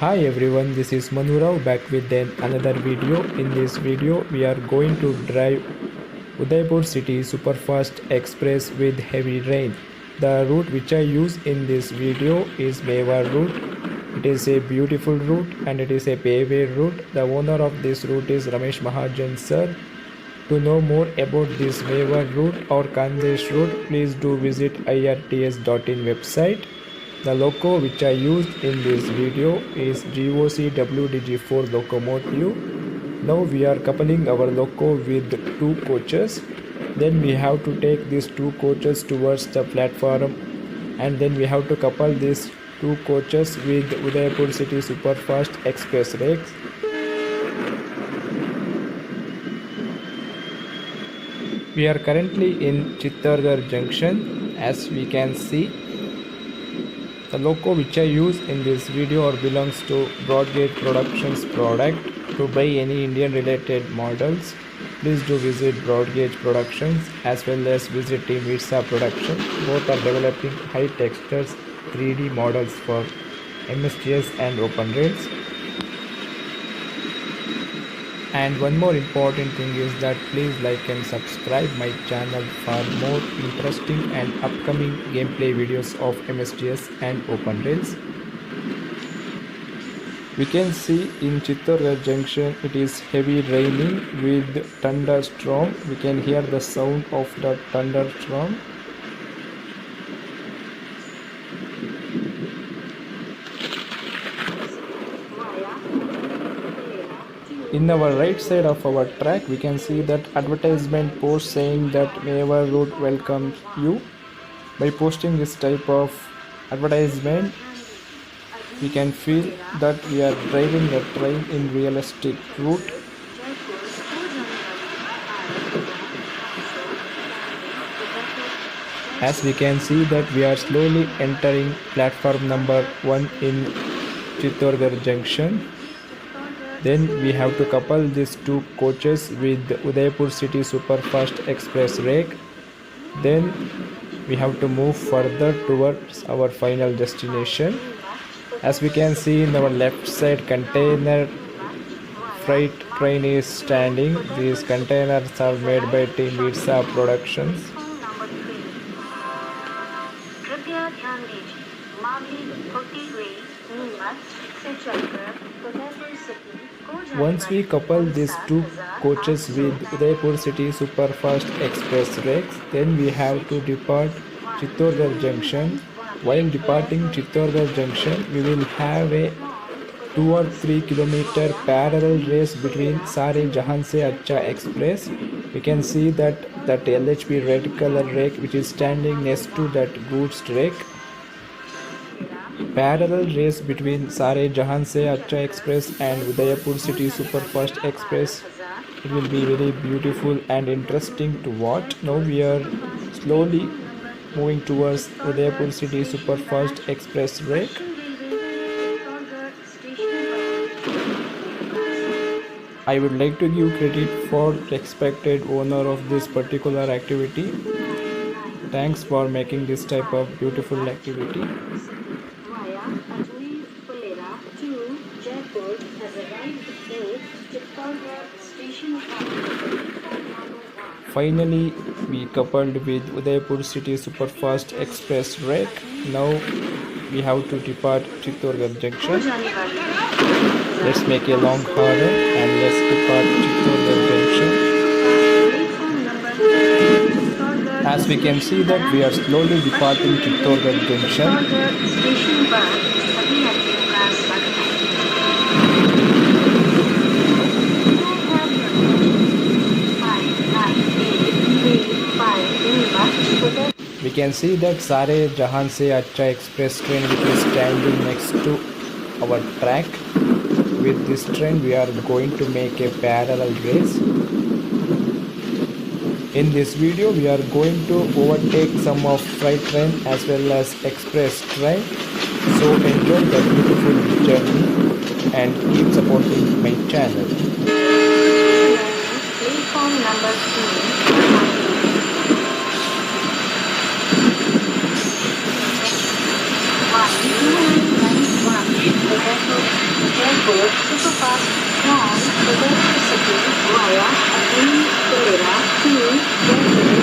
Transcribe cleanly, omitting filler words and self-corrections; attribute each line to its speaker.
Speaker 1: Hi everyone, this is Manu Rao back with another video. In this video, we are going to drive Udaipur City Superfast Express with heavy rain. The route which I use in this video is Mewar route. It is a beautiful route and it is a paved route. The owner of this route is Ramesh Mahajan sir. To know more about this Mewar route or Khandesh route, please do visit irts.in website. The loco which I used in this video is GOC WDG4 locomotive. Now we are coupling our loco with two coaches. Then we have to take these two coaches towards the platform, and then we have to couple these two coaches with Udaipur City Superfast Express rakes. We are currently in Chittorgarh Junction. As we can see, the loco which I use in this video belongs to Broadgate Productions product. To buy any Indian related models, please do visit Broadgate Productions as well as visit Team Virsa Productions. Both are developing high textures 3D models for MSGS and open rails. And one more important thing is that please like and subscribe my channel for more interesting and upcoming gameplay videos of MSGS and open rails. We can see in Chittorgarh Junction it is heavy raining with thunderstorm. We can hear the sound of the thunderstorm. In our right side of our track, we can see that advertisement post saying that Mewar route welcomes you. By posting this type of advertisement, we can feel that we are driving a train in realistic route. As we can see that we are slowly entering platform number 1 in Chittorgarh Junction. Then we have to couple these two coaches with Udaipur City Superfast Express rake. Then we have to move further towards our final destination. As we can see in our left side, container freight train is standing. These containers are made by Team Virsa Productions. Once we couple these two coaches with Udaipur City Superfast Express rakes, then we have to depart Chittorgarh Junction. While departing Chittorgarh Junction, we will have a 2 or 3 kilometer parallel race between Sare Jahan Se Acha Express. We can see that LHP red color rake which is standing next to that goods rake. Parallel race between Sare Jahan Se Acha Express and Udaipur City Superfast Express. It will be very beautiful and interesting to watch. Now we are slowly moving towards Udaipur City Superfast Express rake. I would like to give credit for respected owner of this particular activity. Thanks for making this type of beautiful activity. Finally, we coupled with Udaipur City Superfast Express rake. Now we have to depart Chittorgarh Junction. Let's make a long hurdle and let's depart Chittorgarh Junction. As we can see that we are slowly departing Chittorgarh Junction. We can see that Sare Jahan Se Acha Express train which is standing next to our track. With this train we are going to make a parallel race. In this video we are going to overtake some of freight train as well as express train. So enjoy the beautiful journey and keep supporting my channel. Platform number 2. One, 291,
Speaker 2: Udaipur Superfast from Udaipur City via Agni Kalera to Bangalore